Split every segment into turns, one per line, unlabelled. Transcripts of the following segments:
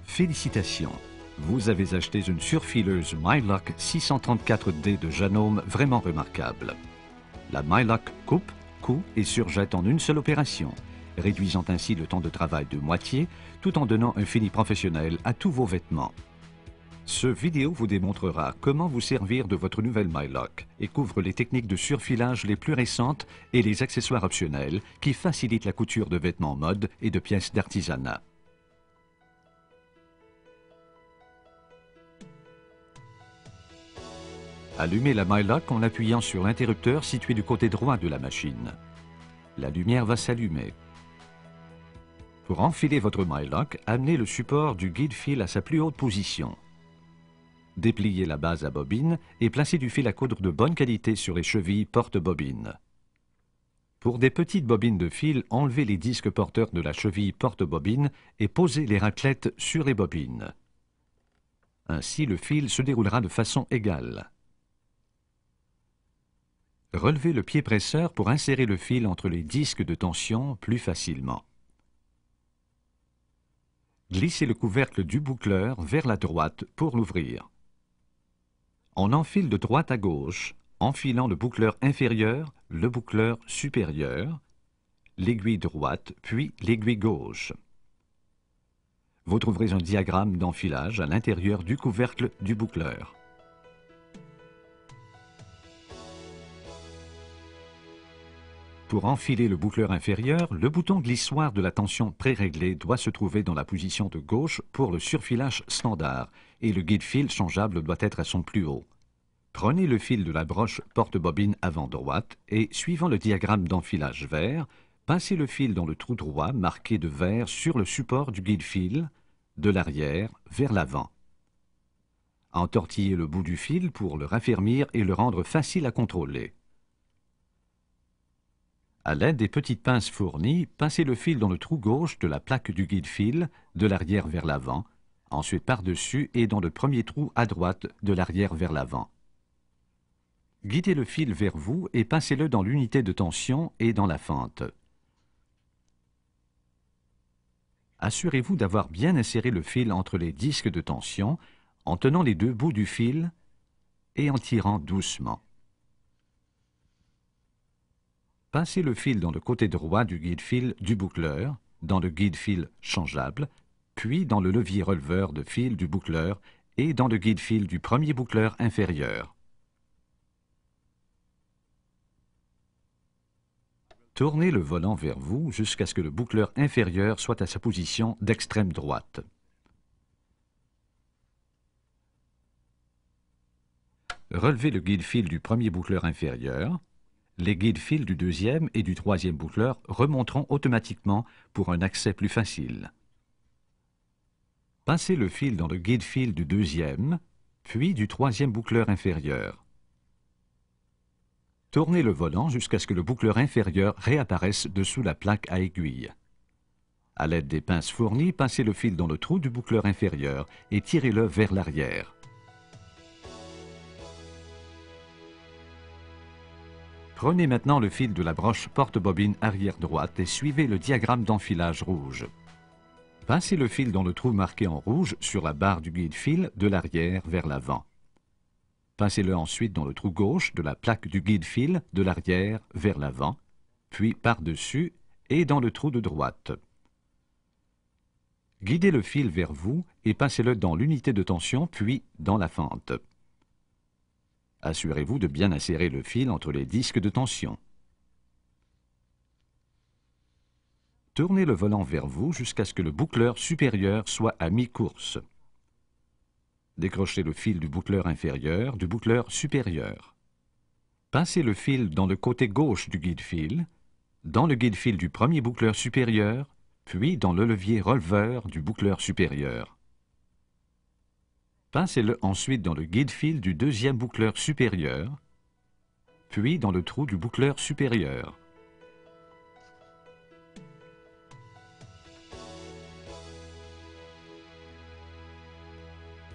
Félicitations! Vous avez acheté une surfileuse Mylock 634D de Janome vraiment remarquable. La Mylock coupe, coud et surjette en une seule opération, réduisant ainsi le temps de travail de moitié tout en donnant un fini professionnel à tous vos vêtements. Ce vidéo vous démontrera comment vous servir de votre nouvelle Mylock et couvre les techniques de surfilage les plus récentes et les accessoires optionnels qui facilitent la couture de vêtements mode et de pièces d'artisanat. Allumez la Mylock en appuyant sur l'interrupteur situé du côté droit de la machine. La lumière va s'allumer. Pour enfiler votre Mylock, amenez le support du guide-fil à sa plus haute position. Dépliez la base à bobine et placez du fil à coudre de bonne qualité sur les chevilles porte-bobine. Pour des petites bobines de fil, enlevez les disques porteurs de la cheville porte-bobine et posez les raclettes sur les bobines. Ainsi, le fil se déroulera de façon égale. Relevez le pied presseur pour insérer le fil entre les disques de tension plus facilement. Glissez le couvercle du boucleur vers la droite pour l'ouvrir. On enfile de droite à gauche, enfilant le boucleur inférieur, le boucleur supérieur, l'aiguille droite, puis l'aiguille gauche. Vous trouverez un diagramme d'enfilage à l'intérieur du couvercle du boucleur. Pour enfiler le boucleur inférieur, le bouton glissoire de la tension pré-réglée doit se trouver dans la position de gauche pour le surfilage standard et le guide-fil changeable doit être à son plus haut. Prenez le fil de la broche porte-bobine avant droite et, suivant le diagramme d'enfilage vert, passez le fil dans le trou droit marqué de vert sur le support du guide-fil, de l'arrière vers l'avant. Entortillez le bout du fil pour le raffermir et le rendre facile à contrôler. À l'aide des petites pinces fournies, passez le fil dans le trou gauche de la plaque du guide-fil, de l'arrière vers l'avant, ensuite par-dessus et dans le premier trou à droite, de l'arrière vers l'avant. Guidez le fil vers vous et passez-le dans l'unité de tension et dans la fente. Assurez-vous d'avoir bien inséré le fil entre les disques de tension en tenant les deux bouts du fil et en tirant doucement. Passez le fil dans le côté droit du guide-fil du boucleur, dans le guide-fil changeable, puis dans le levier releveur de fil du boucleur et dans le guide-fil du premier boucleur inférieur. Tournez le volant vers vous jusqu'à ce que le boucleur inférieur soit à sa position d'extrême droite. Relevez le guide-fil du premier boucleur inférieur. Les guide-fils du deuxième et du troisième boucleur remonteront automatiquement pour un accès plus facile. Passez le fil dans le guide-fil du deuxième, puis du troisième boucleur inférieur. Tournez le volant jusqu'à ce que le boucleur inférieur réapparaisse dessous la plaque à aiguille. À l'aide des pinces fournies, passez le fil dans le trou du boucleur inférieur et tirez-le vers l'arrière. Prenez maintenant le fil de la broche porte-bobine arrière droite et suivez le diagramme d'enfilage rouge. Passez le fil dans le trou marqué en rouge sur la barre du guide-fil de l'arrière vers l'avant. Passez-le ensuite dans le trou gauche de la plaque du guide-fil de l'arrière vers l'avant, puis par-dessus et dans le trou de droite. Guidez le fil vers vous et passez-le dans l'unité de tension puis dans la fente. Assurez-vous de bien insérer le fil entre les disques de tension. Tournez le volant vers vous jusqu'à ce que le boucleur supérieur soit à mi-course. Décrochez le fil du boucleur inférieur du boucleur supérieur. Passez le fil dans le côté gauche du guide-fil, dans le guide-fil du premier boucleur supérieur, puis dans le levier releveur du boucleur supérieur. Passez-le ensuite dans le guide-fil du deuxième boucleur supérieur, puis dans le trou du boucleur supérieur.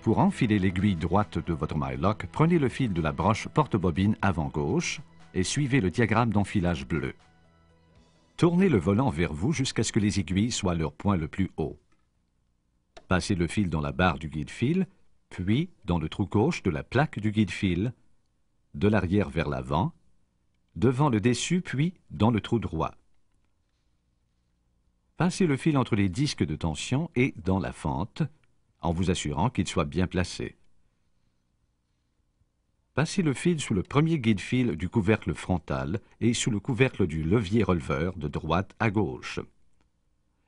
Pour enfiler l'aiguille droite de votre Mylock, prenez le fil de la broche porte-bobine avant gauche et suivez le diagramme d'enfilage bleu. Tournez le volant vers vous jusqu'à ce que les aiguilles soient à leur point le plus haut. Passez le fil dans la barre du guide-fil, puis dans le trou gauche de la plaque du guide-fil, de l'arrière vers l'avant, devant le dessus, puis dans le trou droit. Passez le fil entre les disques de tension et dans la fente, en vous assurant qu'il soit bien placé. Passez le fil sous le premier guide-fil du couvercle frontal et sous le couvercle du levier releveur de droite à gauche.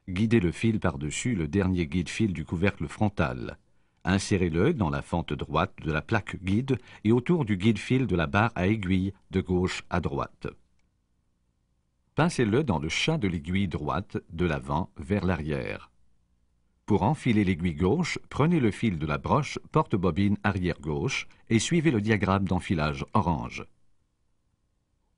Guidez le fil par-dessus le dernier guide-fil du couvercle frontal. Insérez-le dans la fente droite de la plaque guide et autour du guide-fil de la barre à aiguille de gauche à droite. Passez-le dans le chat de l'aiguille droite de l'avant vers l'arrière. Pour enfiler l'aiguille gauche, prenez le fil de la broche porte-bobine arrière gauche et suivez le diagramme d'enfilage orange.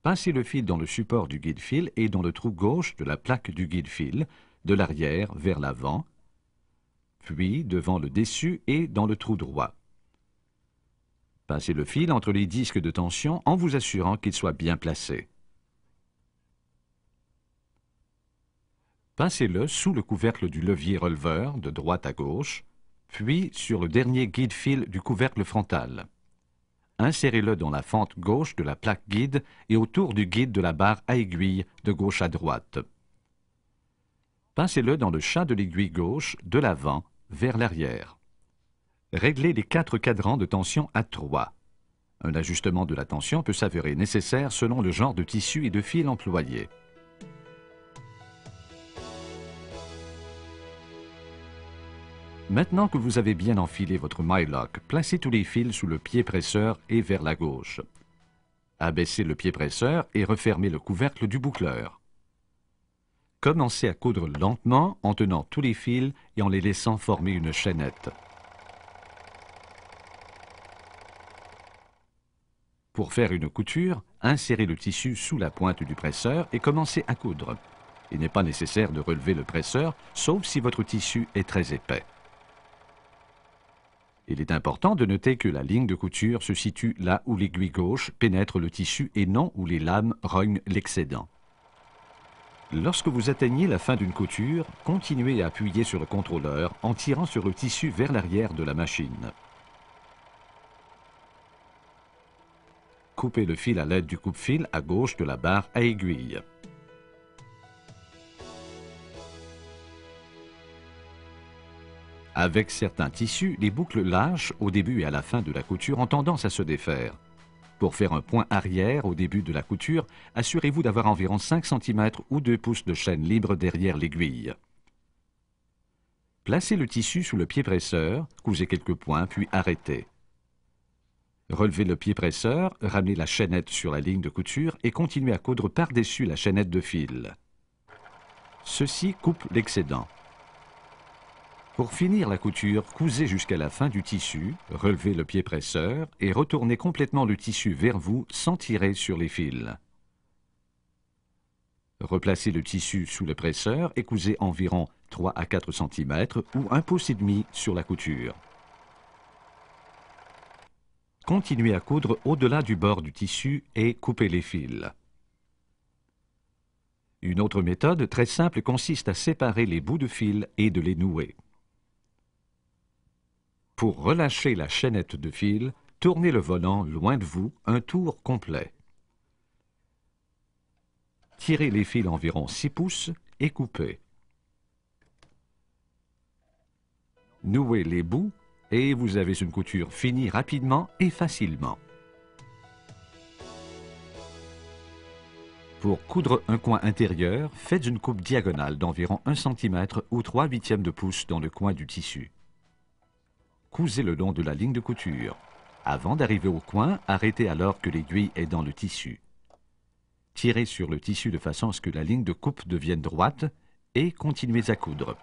Passez le fil dans le support du guide-fil et dans le trou gauche de la plaque du guide-fil, de l'arrière vers l'avant, puis devant le dessus et dans le trou droit. Passez le fil entre les disques de tension en vous assurant qu'il soit bien placé. Passez-le sous le couvercle du levier releveur de droite à gauche, puis sur le dernier guide-fil du couvercle frontal. Insérez-le dans la fente gauche de la plaque guide et autour du guide de la barre à aiguille de gauche à droite. Passez-le dans le chat de l'aiguille gauche de l'avant vers l'arrière. Réglez les 4 cadrans de tension à 3. Un ajustement de la tension peut s'avérer nécessaire selon le genre de tissu et de fil employé. Maintenant que vous avez bien enfilé votre mylock, placez tous les fils sous le pied presseur et vers la gauche. Abaissez le pied presseur et refermez le couvercle du boucleur. Commencez à coudre lentement en tenant tous les fils et en les laissant former une chaînette. Pour faire une couture, insérez le tissu sous la pointe du presseur et commencez à coudre. Il n'est pas nécessaire de relever le presseur, sauf si votre tissu est très épais. Il est important de noter que la ligne de couture se situe là où l'aiguille gauche pénètre le tissu et non où les lames rognent l'excédent. Lorsque vous atteignez la fin d'une couture, continuez à appuyer sur le contrôleur en tirant sur le tissu vers l'arrière de la machine. Coupez le fil à l'aide du coupe-fil à gauche de la barre à aiguille. Avec certains tissus, les boucles lâches au début et à la fin de la couture ont tendance à se défaire. Pour faire un point arrière au début de la couture, assurez-vous d'avoir environ 5 cm ou 2 pouces de chaîne libre derrière l'aiguille. Placez le tissu sous le pied presseur, cousez quelques points, puis arrêtez. Relevez le pied presseur, ramenez la chaînette sur la ligne de couture et continuez à coudre par-dessus la chaînette de fil. Ceci coupe l'excédent. Pour finir la couture, cousez jusqu'à la fin du tissu, relevez le pied presseur et retournez complètement le tissu vers vous sans tirer sur les fils. Replacez le tissu sous le presseur et cousez environ 3 à 4 cm ou 1 pouce et demi sur la couture. Continuez à coudre au-delà du bord du tissu et coupez les fils. Une autre méthode très simple consiste à séparer les bouts de fil et de les nouer. Pour relâcher la chaînette de fil, tournez le volant loin de vous un tour complet. Tirez les fils environ 6 pouces et coupez. Nouez les bouts et vous avez une couture finie rapidement et facilement. Pour coudre un coin intérieur, faites une coupe diagonale d'environ 1 cm ou 3/8 de pouce dans le coin du tissu. Cousez le long de la ligne de couture. Avant d'arriver au coin, arrêtez alors que l'aiguille est dans le tissu. Tirez sur le tissu de façon à ce que la ligne de coupe devienne droite et continuez à coudre.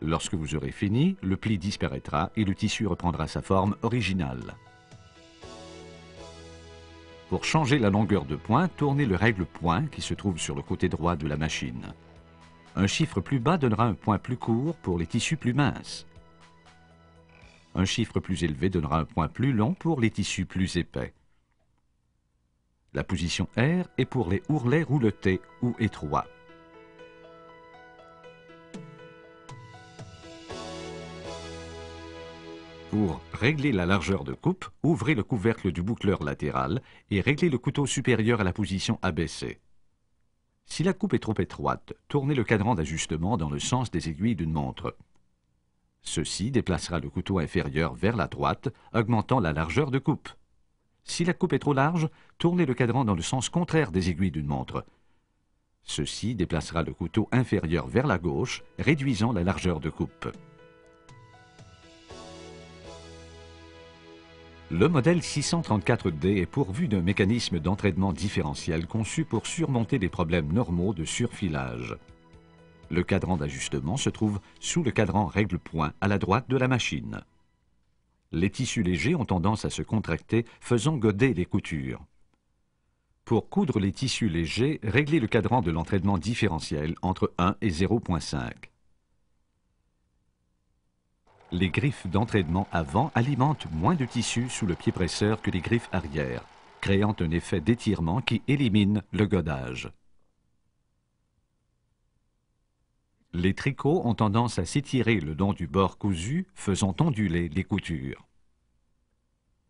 Lorsque vous aurez fini, le pli disparaîtra et le tissu reprendra sa forme originale. Pour changer la longueur de point, tournez le règle-point qui se trouve sur le côté droit de la machine. Un chiffre plus bas donnera un point plus court pour les tissus plus minces. Un chiffre plus élevé donnera un point plus long pour les tissus plus épais. La position R est pour les ourlets rouletés ou étroits. Pour régler la largeur de coupe, ouvrez le couvercle du boucleur latéral et réglez le couteau supérieur à la position abaissée. Si la coupe est trop étroite, tournez le cadran d'ajustement dans le sens des aiguilles d'une montre. Ceci déplacera le couteau inférieur vers la droite, augmentant la largeur de coupe. Si la coupe est trop large, tournez le cadran dans le sens contraire des aiguilles d'une montre. Ceci déplacera le couteau inférieur vers la gauche, réduisant la largeur de coupe. Le modèle 634D est pourvu d'un mécanisme d'entraînement différentiel conçu pour surmonter les problèmes normaux de surfilage. Le cadran d'ajustement se trouve sous le cadran règle-point à la droite de la machine. Les tissus légers ont tendance à se contracter, faisant goder les coutures. Pour coudre les tissus légers, réglez le cadran de l'entraînement différentiel entre 1 et 0,5. Les griffes d'entraînement avant alimentent moins de tissu sous le pied presseur que les griffes arrière, créant un effet d'étirement qui élimine le godage. Les tricots ont tendance à s'étirer le long du bord cousu, faisant onduler les coutures.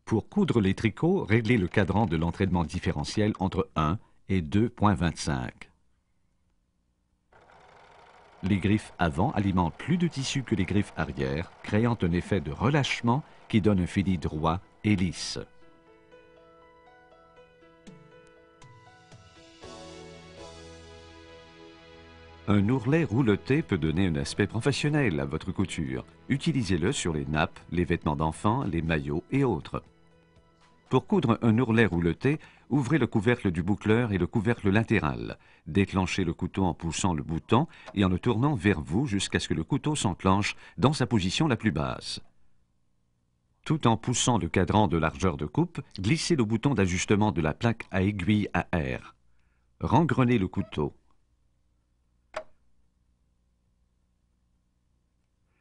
Pour coudre les tricots, réglez le cadran de l'entraînement différentiel entre 1 et 2,25. Les griffes avant alimentent plus de tissu que les griffes arrière, créant un effet de relâchement qui donne un fini droit et lisse. Un ourlet rouleté peut donner un aspect professionnel à votre couture. Utilisez-le sur les nappes, les vêtements d'enfants, les maillots et autres. Pour coudre un ourlet rouleté, ouvrez le couvercle du boucleur et le couvercle latéral. Déclenchez le couteau en poussant le bouton et en le tournant vers vous jusqu'à ce que le couteau s'enclenche dans sa position la plus basse. Tout en poussant le cadran de largeur de coupe, glissez le bouton d'ajustement de la plaque à aiguille à air. Rengrenez le couteau.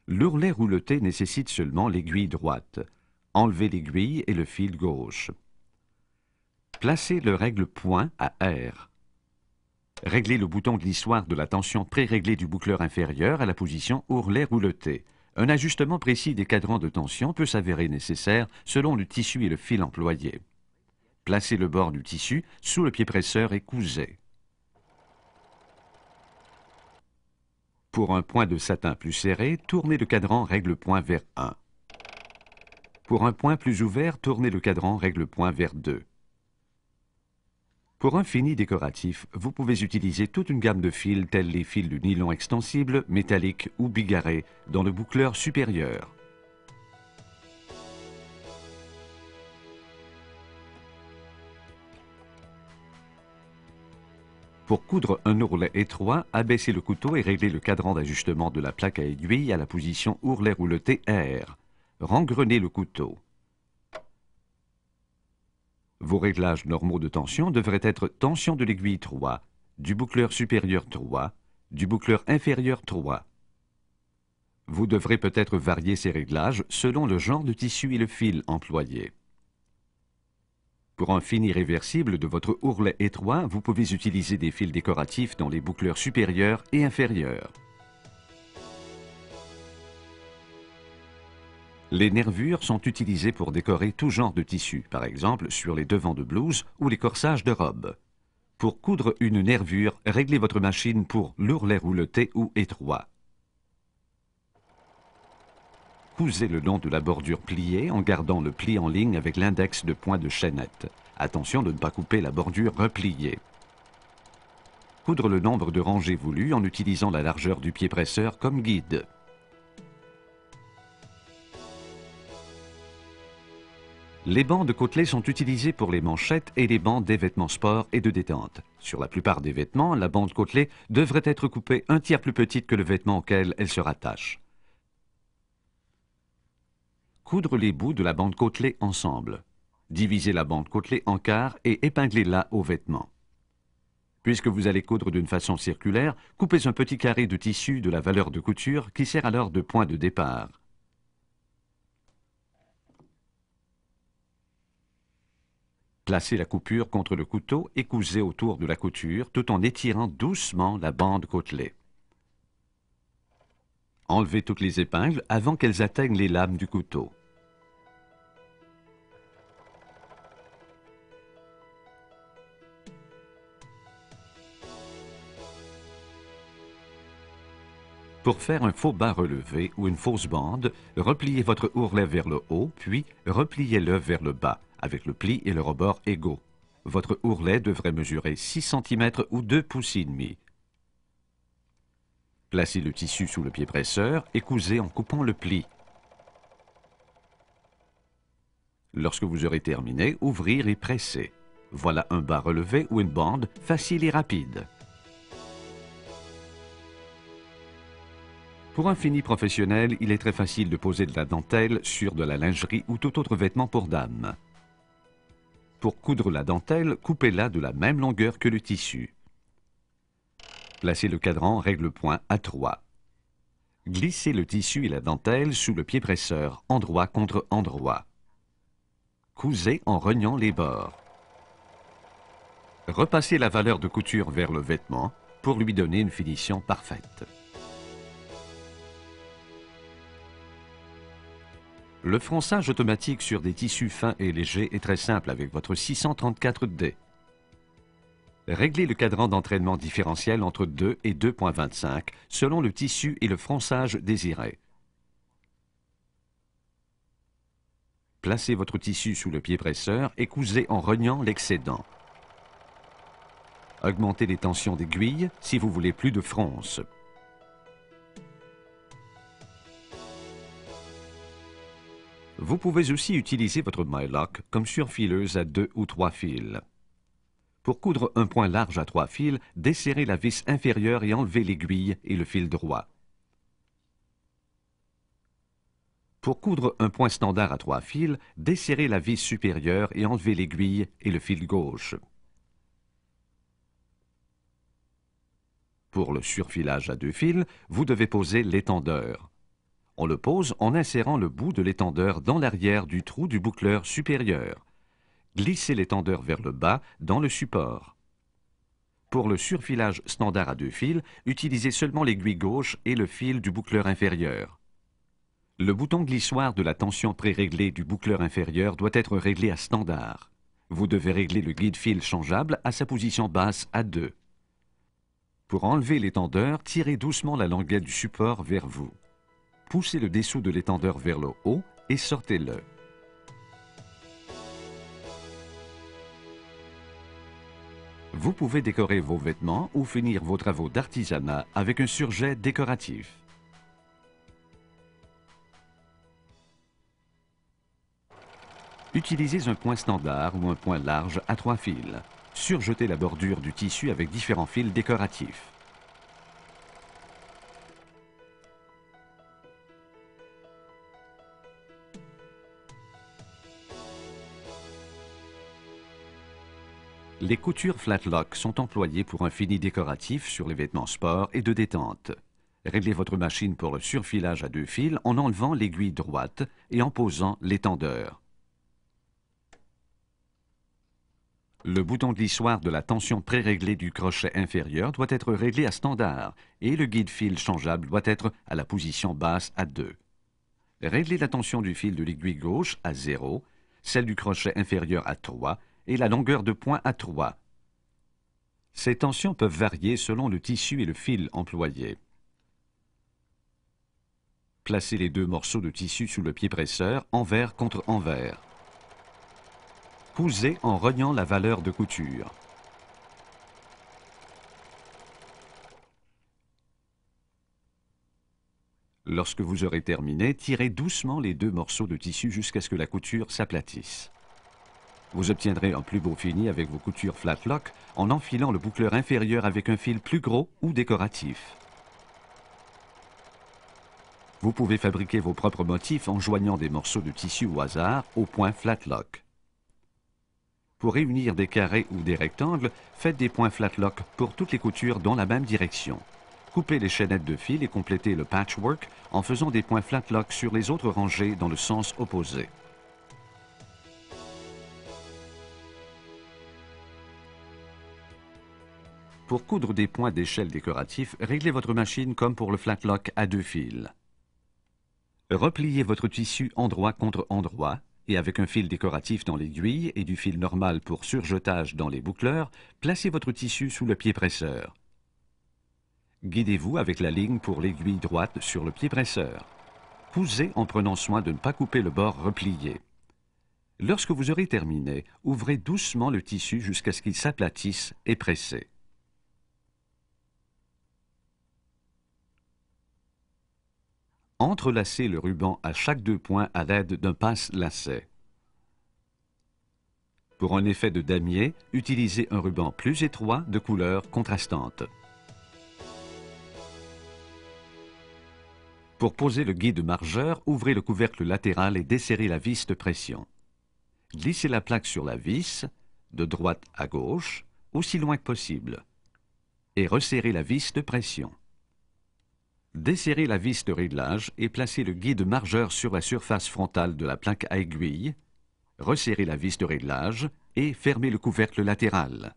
L'ourlet rouleté nécessite seulement l'aiguille droite. Enlevez l'aiguille et le fil gauche. Placez le règle-point à R. Réglez le bouton glissoire de la tension pré-réglée du boucleur inférieur à la position ourlet rouleté. Un ajustement précis des cadrans de tension peut s'avérer nécessaire selon le tissu et le fil employé. Placez le bord du tissu sous le pied presseur et cousez. Pour un point de satin plus serré, tournez le cadran règle-point vers 1. Pour un point plus ouvert, tournez le cadran règle-point vers 2. Pour un fini décoratif, vous pouvez utiliser toute une gamme de fils tels les fils de nylon extensible, métallique ou bigarré dans le boucleur supérieur. Pour coudre un ourlet étroit, abaissez le couteau et réglez le cadran d'ajustement de la plaque à aiguille à la position ourlet rouleté R. Rengrenez le couteau. Vos réglages normaux de tension devraient être tension de l'aiguille 3, du boucleur supérieur 3, du boucleur inférieur 3. Vous devrez peut-être varier ces réglages selon le genre de tissu et le fil employé. Pour un fini réversible de votre ourlet étroit, vous pouvez utiliser des fils décoratifs dans les boucleurs supérieurs et inférieurs. Les nervures sont utilisées pour décorer tout genre de tissu, par exemple sur les devants de blouse ou les corsages de robes. Pour coudre une nervure, réglez votre machine pour l'ourlet rouleté ou étroit. Cousez le long de la bordure pliée en gardant le pli en ligne avec l'index de point de chaînette. Attention de ne pas couper la bordure repliée. Coudre le nombre de rangées voulues en utilisant la largeur du pied presseur comme guide. Les bandes de côtelets sont utilisées pour les manchettes et les bandes des vêtements sport et de détente. Sur la plupart des vêtements, la bande côtelet devrait être coupée un tiers plus petite que le vêtement auquel elle se rattache. Coudre les bouts de la bande côtelet ensemble. Divisez la bande côtelet en quarts et épinglez-la au vêtement. Puisque vous allez coudre d'une façon circulaire, coupez un petit carré de tissu de la valeur de couture qui sert alors de point de départ. Placez la coupure contre le couteau et cousez autour de la couture tout en étirant doucement la bande côtelet. Enlevez toutes les épingles avant qu'elles atteignent les lames du couteau. Pour faire un faux bas relevé ou une fausse bande, repliez votre ourlet vers le haut, puis repliez-le vers le bas, avec le pli et le rebord égaux. Votre ourlet devrait mesurer 6 cm ou 2 pouces et demi. Placez le tissu sous le pied presseur et cousez en coupant le pli. Lorsque vous aurez terminé, ouvrir et presser. Voilà un bas relevé ou une bande facile et rapide. Pour un fini professionnel, il est très facile de poser de la dentelle sur de la lingerie ou tout autre vêtement pour dame. Pour coudre la dentelle, coupez-la de la même longueur que le tissu. Placez le cadran règle-point à 3. Glissez le tissu et la dentelle sous le pied presseur, endroit contre endroit. Cousez en rognant les bords. Repassez la valeur de couture vers le vêtement pour lui donner une finition parfaite. Le fronçage automatique sur des tissus fins et légers est très simple avec votre 634D. Réglez le cadran d'entraînement différentiel entre 2 et 2.25 selon le tissu et le fronçage désiré. Placez votre tissu sous le pied presseur et cousez en rognant l'excédent. Augmentez les tensions d'aiguille si vous voulez plus de fronce. Vous pouvez aussi utiliser votre mylock comme surfileuse à 2 ou 3 fils. Pour coudre un point large à 3 fils, desserrez la vis inférieure et enlevez l'aiguille et le fil droit. Pour coudre un point standard à 3 fils, desserrez la vis supérieure et enlevez l'aiguille et le fil gauche. Pour le surfilage à 2 fils, vous devez poser l'étendeur. On le pose en insérant le bout de l'étendeur dans l'arrière du trou du boucleur supérieur. Glissez l'étendeur vers le bas dans le support. Pour le surfilage standard à 2 fils, utilisez seulement l'aiguille gauche et le fil du boucleur inférieur. Le bouton glissoire de la tension préréglée du boucleur inférieur doit être réglé à standard. Vous devez régler le guide-fil changeable à sa position basse à 2. Pour enlever l'étendeur, tirez doucement la languette du support vers vous. Poussez le dessous de l'étendeur vers le haut et sortez-le. Vous pouvez décorer vos vêtements ou finir vos travaux d'artisanat avec un surjet décoratif. Utilisez un point standard ou un point large à 3 fils. Surjetez la bordure du tissu avec différents fils décoratifs. Les coutures flatlock sont employées pour un fini décoratif sur les vêtements sport et de détente. Réglez votre machine pour le surfilage à 2 fils en enlevant l'aiguille droite et en posant l'étendeur. Le bouton glissoire de la tension préréglée du crochet inférieur doit être réglé à standard et le guide-fil changeable doit être à la position basse à 2. Réglez la tension du fil de l'aiguille gauche à 0, celle du crochet inférieur à 3 et la longueur de point à 3. Ces tensions peuvent varier selon le tissu et le fil employé. Placez les 2 morceaux de tissu sous le pied presseur, envers contre envers. Cousez en rognant la valeur de couture. Lorsque vous aurez terminé, tirez doucement les 2 morceaux de tissu jusqu'à ce que la couture s'aplatisse. Vous obtiendrez un plus beau fini avec vos coutures flatlock en enfilant le boucleur inférieur avec un fil plus gros ou décoratif. Vous pouvez fabriquer vos propres motifs en joignant des morceaux de tissu au hasard au point flatlock. Pour réunir des carrés ou des rectangles, faites des points flatlock pour toutes les coutures dans la même direction. Coupez les chaînettes de fil et complétez le patchwork en faisant des points flatlock sur les autres rangées dans le sens opposé. Pour coudre des points d'échelle décoratifs, réglez votre machine comme pour le flatlock à 2 fils. Repliez votre tissu endroit contre endroit et avec un fil décoratif dans l'aiguille et du fil normal pour surjetage dans les boucleurs, placez votre tissu sous le pied presseur. Guidez-vous avec la ligne pour l'aiguille droite sur le pied presseur. Cousez en prenant soin de ne pas couper le bord replié. Lorsque vous aurez terminé, ouvrez doucement le tissu jusqu'à ce qu'il s'aplatisse et pressez. Entrelacez le ruban à chaque 2 points à l'aide d'un passe-lacet. Pour un effet de damier, utilisez un ruban plus étroit de couleur contrastante. Pour poser le guide margeur, ouvrez le couvercle latéral et desserrez la vis de pression. Glissez la plaque sur la vis, de droite à gauche, aussi loin que possible, et resserrez la vis de pression. Desserrez la vis de réglage et placez le guide margeur sur la surface frontale de la plaque à aiguille, resserrez la vis de réglage et fermez le couvercle latéral.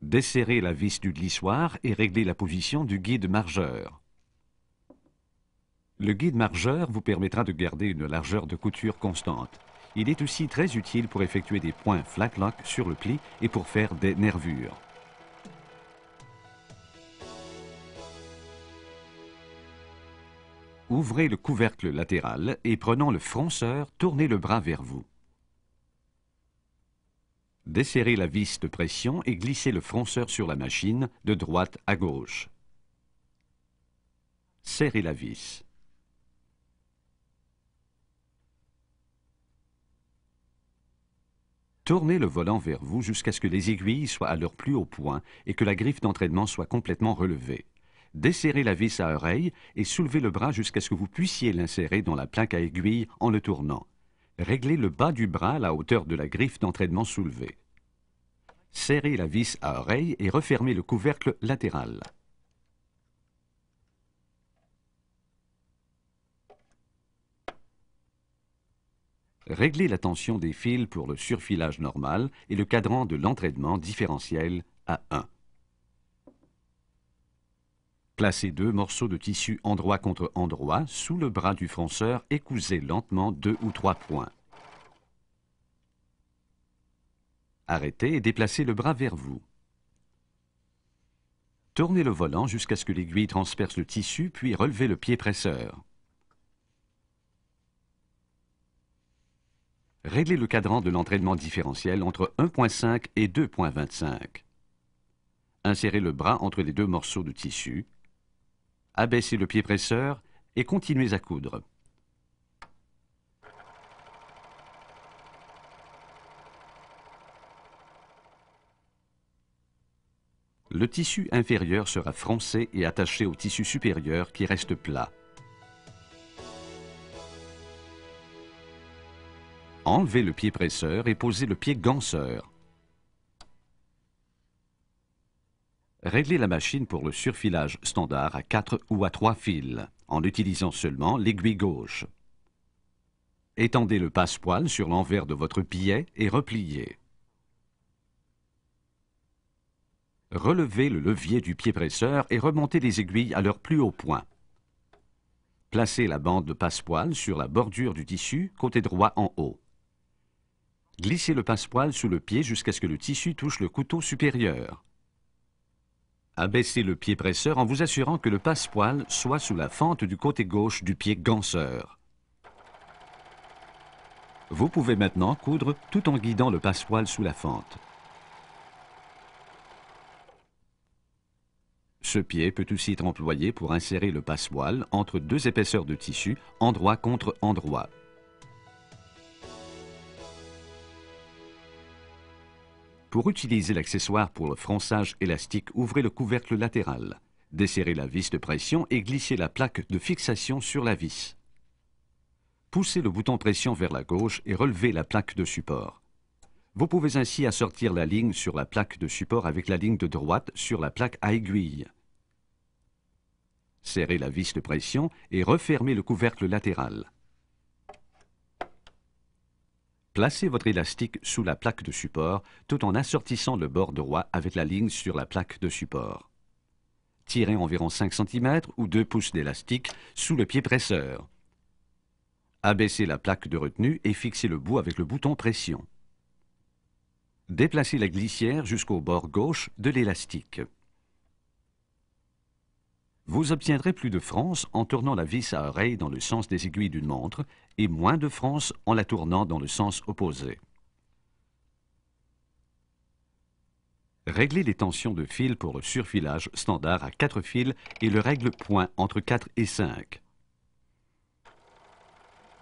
Desserrez la vis du glissoire et réglez la position du guide margeur. Le guide margeur vous permettra de garder une largeur de couture constante. Il est aussi très utile pour effectuer des points flat lock sur le pli et pour faire des nervures. Ouvrez le couvercle latéral et prenant le fronceur, tournez le bras vers vous. Desserrez la vis de pression et glissez le fronceur sur la machine de droite à gauche. Serrez la vis. Tournez le volant vers vous jusqu'à ce que les aiguilles soient à leur plus haut point et que la griffe d'entraînement soit complètement relevée. Desserrez la vis à oreille et soulevez le bras jusqu'à ce que vous puissiez l'insérer dans la plaque à aiguille en le tournant. Réglez le bas du bras à la hauteur de la griffe d'entraînement soulevée. Serrez la vis à oreille et refermez le couvercle latéral. Réglez la tension des fils pour le surfilage normal et le cadran de l'entraînement différentiel à 1. Placez 2 morceaux de tissu endroit contre endroit sous le bras du fronceur et cousez lentement 2 ou 3 points. Arrêtez et déplacez le bras vers vous. Tournez le volant jusqu'à ce que l'aiguille transperce le tissu, puis relevez le pied presseur. Réglez le cadran de l'entraînement différentiel entre 1.5 et 2.25. Insérez le bras entre les 2 morceaux de tissu. Abaissez le pied presseur et continuez à coudre. Le tissu inférieur sera froncé et attaché au tissu supérieur qui reste plat. Enlevez le pied presseur et posez le pied ganceur. Réglez la machine pour le surfilage standard à 4 ou à 3 fils, en utilisant seulement l'aiguille gauche. Étendez le passepoil sur l'envers de votre billet et repliez. Relevez le levier du pied presseur et remontez les aiguilles à leur plus haut point. Placez la bande de passepoil sur la bordure du tissu, côté droit en haut. Glissez le passepoil sous le pied jusqu'à ce que le tissu touche le couteau supérieur. Abaissez le pied presseur en vous assurant que le passepoil soit sous la fente du côté gauche du pied ganceur. Vous pouvez maintenant coudre tout en guidant le passepoil sous la fente. Ce pied peut aussi être employé pour insérer le passepoil entre 2 épaisseurs de tissu, endroit contre endroit. Pour utiliser l'accessoire pour le fronçage élastique, ouvrez le couvercle latéral. Desserrez la vis de pression et glissez la plaque de fixation sur la vis. Poussez le bouton pression vers la gauche et relevez la plaque de support. Vous pouvez ainsi assortir la ligne sur la plaque de support avec la ligne de droite sur la plaque à aiguille. Serrez la vis de pression et refermez le couvercle latéral. Placez votre élastique sous la plaque de support tout en assortissant le bord droit avec la ligne sur la plaque de support. Tirez environ 5 cm ou 2 pouces d'élastique sous le pied presseur. Abaissez la plaque de retenue et fixez le bout avec le bouton pression. Déplacez la glissière jusqu'au bord gauche de l'élastique. Vous obtiendrez plus de France en tournant la vis à oreille dans le sens des aiguilles d'une montre et moins de France en la tournant dans le sens opposé. Réglez les tensions de fil pour le surfilage standard à 4 fils et le règle-point entre 4 et 5.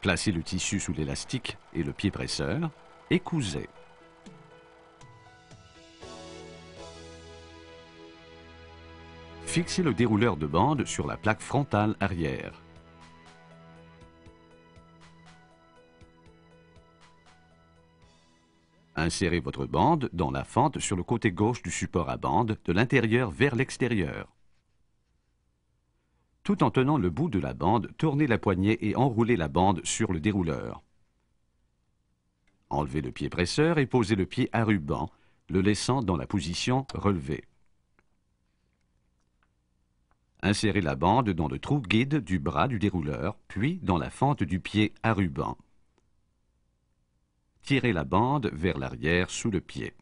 Placez le tissu sous l'élastique et le pied presseur et cousez. Fixez le dérouleur de bande sur la plaque frontale arrière. Insérez votre bande dans la fente sur le côté gauche du support à bande, de l'intérieur vers l'extérieur. Tout en tenant le bout de la bande, tournez la poignée et enroulez la bande sur le dérouleur. Enlevez le pied presseur et posez le pied à ruban, le laissant dans la position relevée. Insérez la bande dans le trou guide du bras du dérouleur, puis dans la fente du pied à ruban. Tirez la bande vers l'arrière sous le pied.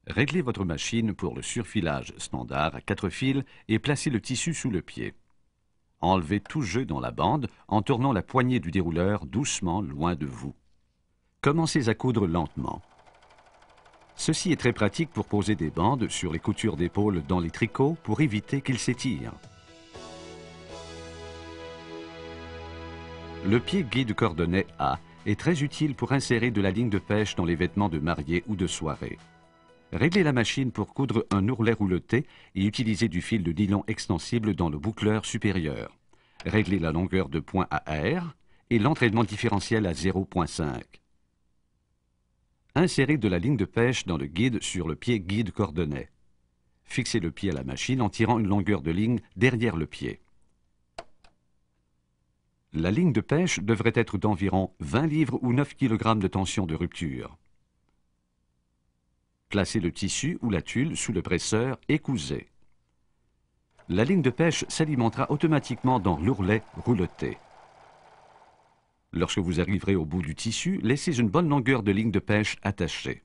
Réglez votre machine pour le surfilage standard à 4 fils et placez le tissu sous le pied. Enlevez tout jeu dans la bande en tournant la poignée du dérouleur doucement loin de vous. Commencez à coudre lentement. Ceci est très pratique pour poser des bandes sur les coutures d'épaule dans les tricots pour éviter qu'ils s'étirent. Le pied guide coordonné A est très utile pour insérer de la ligne de pêche dans les vêtements de mariée ou de soirée. Réglez la machine pour coudre un ourlet rouleté et utilisez du fil de nylon extensible dans le boucleur supérieur. Réglez la longueur de point à R et l'entraînement différentiel à 0,5. Insérez de la ligne de pêche dans le guide sur le pied guide coordonné. Fixez le pied à la machine en tirant une longueur de ligne derrière le pied. La ligne de pêche devrait être d'environ 20 livres ou 9 kg de tension de rupture. Placez le tissu ou la tulle sous le presseur et cousez. La ligne de pêche s'alimentera automatiquement dans l'ourlet rouleté. Lorsque vous arriverez au bout du tissu, laissez une bonne longueur de ligne de pêche attachée.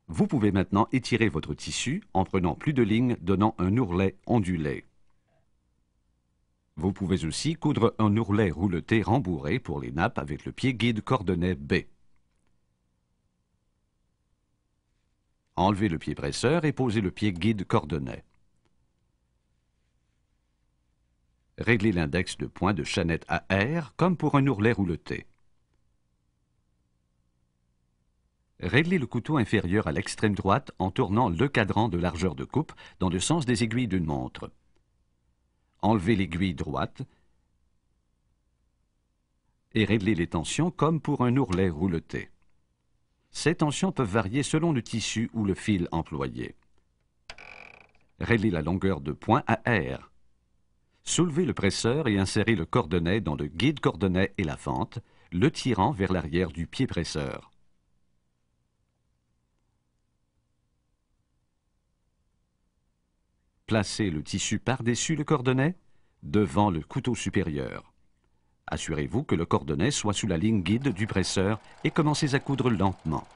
Vous pouvez maintenant étirer votre tissu en prenant plus de lignes, donnant un ourlet ondulé. Vous pouvez aussi coudre un ourlet rouleté rembourré pour les nappes avec le pied guide coordonné B. Enlevez le pied presseur et posez le pied guide coordonné. Réglez l'index de point de chaînette à R comme pour un ourlet rouleté. Réglez le couteau inférieur à l'extrême droite en tournant le cadran de largeur de coupe dans le sens des aiguilles d'une montre. Enlevez l'aiguille droite et réglez les tensions comme pour un ourlet rouleté. Ces tensions peuvent varier selon le tissu ou le fil employé. Réglez la longueur de point à R. Soulevez le presseur et insérez le coordonnet dans le guide coordonné et la fente, le tirant vers l'arrière du pied presseur. Placez le tissu par-dessus le coordonnet, devant le couteau supérieur. Assurez-vous que le coordonnet soit sous la ligne guide du presseur et commencez à coudre lentement.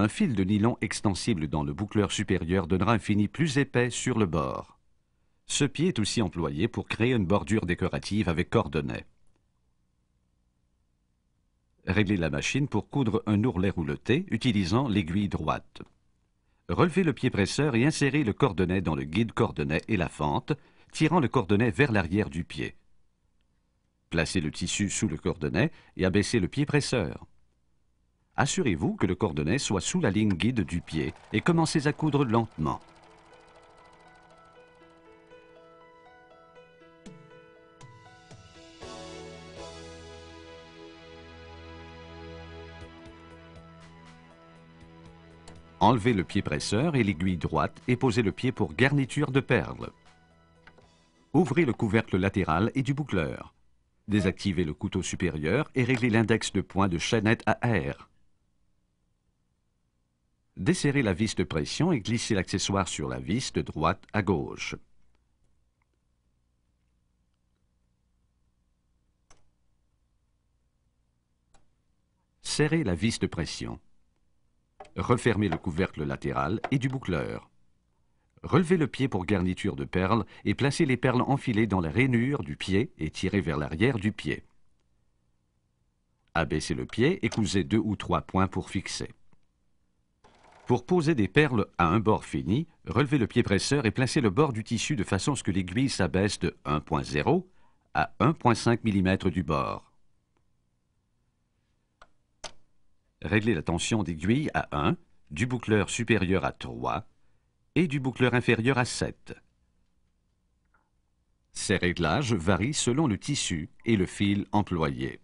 Un fil de nylon extensible dans le boucleur supérieur donnera un fini plus épais sur le bord. Ce pied est aussi employé pour créer une bordure décorative avec coordonnet. Réglez la machine pour coudre un ourlet rouleté utilisant l'aiguille droite. Relevez le pied presseur et insérez le coordonnet dans le guide coordonnet et la fente, tirant le coordonnet vers l'arrière du pied. Placez le tissu sous le coordonnet et abaissez le pied presseur. Assurez-vous que le coordonnet soit sous la ligne guide du pied et commencez à coudre lentement. Enlevez le pied presseur et l'aiguille droite et posez le pied pour garniture de perles. Ouvrez le couvercle latéral et du boucleur. Désactivez le couteau supérieur et réglez l'index de point de chaînette à R. Desserrez la vis de pression et glissez l'accessoire sur la vis de droite à gauche. Serrez la vis de pression. Refermez le couvercle latéral et du boucleur. Relevez le pied pour garniture de perles et placez les perles enfilées dans la rainure du pied et tirez vers l'arrière du pied. Abaissez le pied et cousez 2 ou 3 points pour fixer. Pour poser des perles à un bord fini, relevez le pied presseur et placez le bord du tissu de façon à ce que l'aiguille s'abaisse de 1.0 à 1.5 mm du bord. Réglez la tension d'aiguille à 1, du boucleur supérieur à 3 et du boucleur inférieur à 7. Ces réglages varient selon le tissu et le fil employé.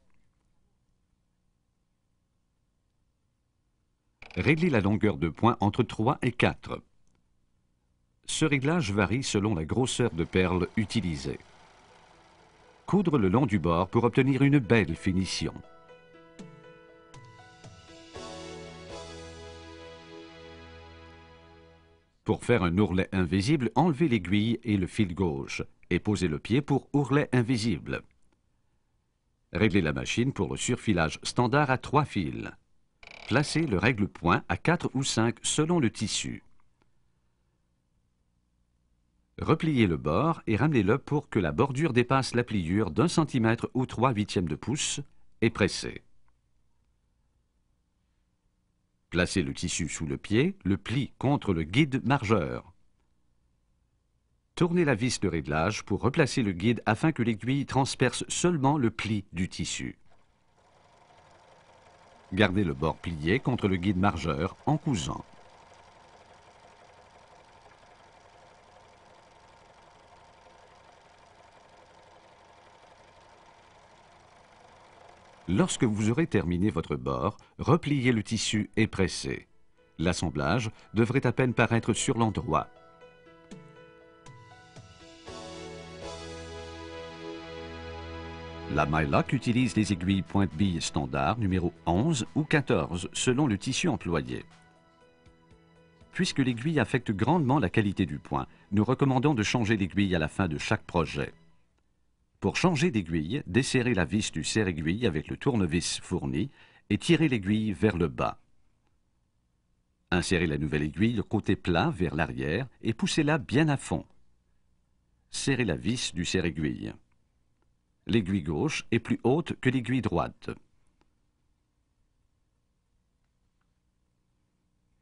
Réglez la longueur de point entre 3 et 4. Ce réglage varie selon la grosseur de perles utilisée. Coudre le long du bord pour obtenir une belle finition. Pour faire un ourlet invisible, enlevez l'aiguille et le fil gauche et posez le pied pour ourlet invisible. Réglez la machine pour le surfilage standard à 3 fils. Placez le règle-point à 4 ou 5 selon le tissu. Repliez le bord et ramenez-le pour que la bordure dépasse la pliure d'1 cm ou 3/8 de pouce et pressez. Placez le tissu sous le pied, le pli contre le guide margeur. Tournez la vis de réglage pour replacer le guide afin que l'aiguille transperce seulement le pli du tissu. Gardez le bord plié contre le guide margeur en cousant. Lorsque vous aurez terminé votre bord, repliez le tissu et pressez. L'assemblage devrait à peine paraître sur l'endroit. La myLock utilise les aiguilles pointe-bille standard numéro 11 ou 14 selon le tissu employé. Puisque l'aiguille affecte grandement la qualité du point, nous recommandons de changer l'aiguille à la fin de chaque projet. Pour changer d'aiguille, desserrez la vis du serre-aiguille avec le tournevis fourni et tirez l'aiguille vers le bas. Insérez la nouvelle aiguille côté plat vers l'arrière et poussez-la bien à fond. Serrez la vis du serre-aiguille. L'aiguille gauche est plus haute que l'aiguille droite.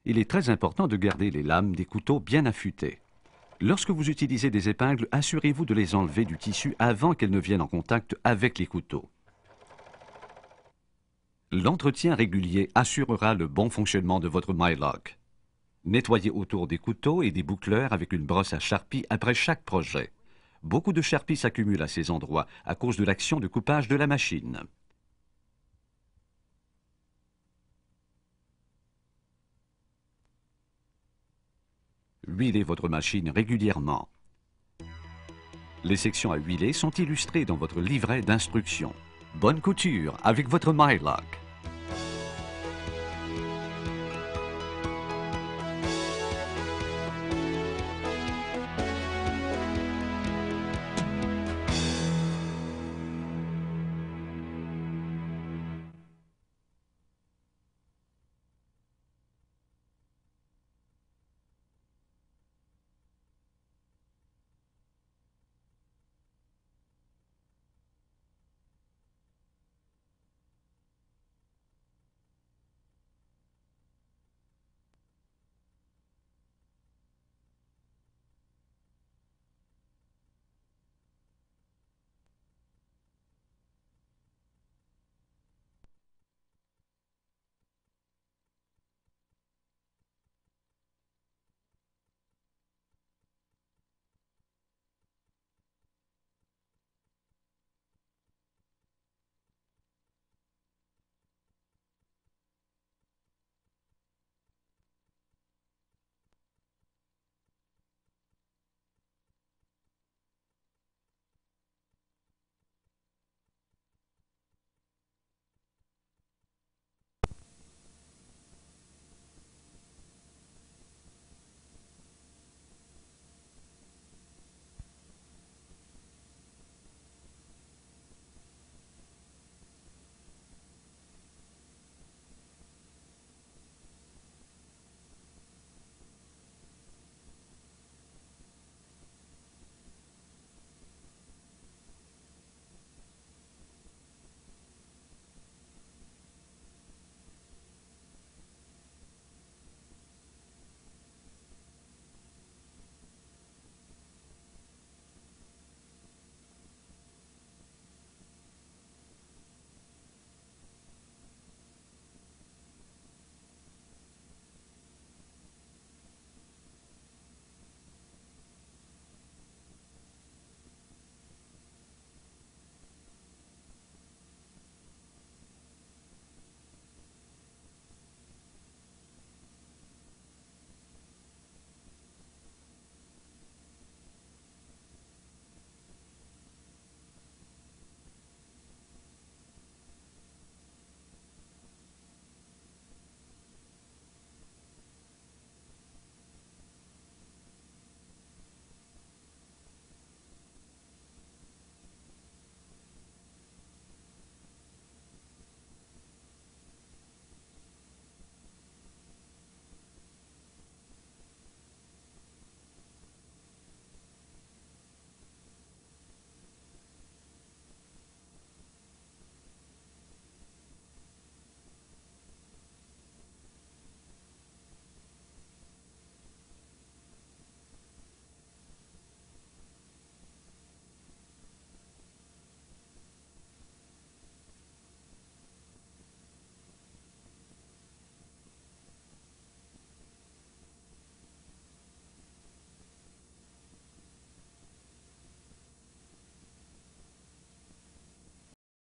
Il est très important de garder les lames des couteaux bien affûtées. Lorsque vous utilisez des épingles, assurez-vous de les enlever du tissu avant qu'elles ne viennent en contact avec les couteaux. L'entretien régulier assurera le bon fonctionnement de votre myLock. Nettoyez autour des couteaux et des boucleurs avec une brosse à charpie après chaque projet. Beaucoup de charpie s'accumule à ces endroits à cause de l'action de coupage de la machine. Huilez votre machine régulièrement. Les sections à huiler sont illustrées dans votre livret d'instructions. Bonne couture avec votre myLock.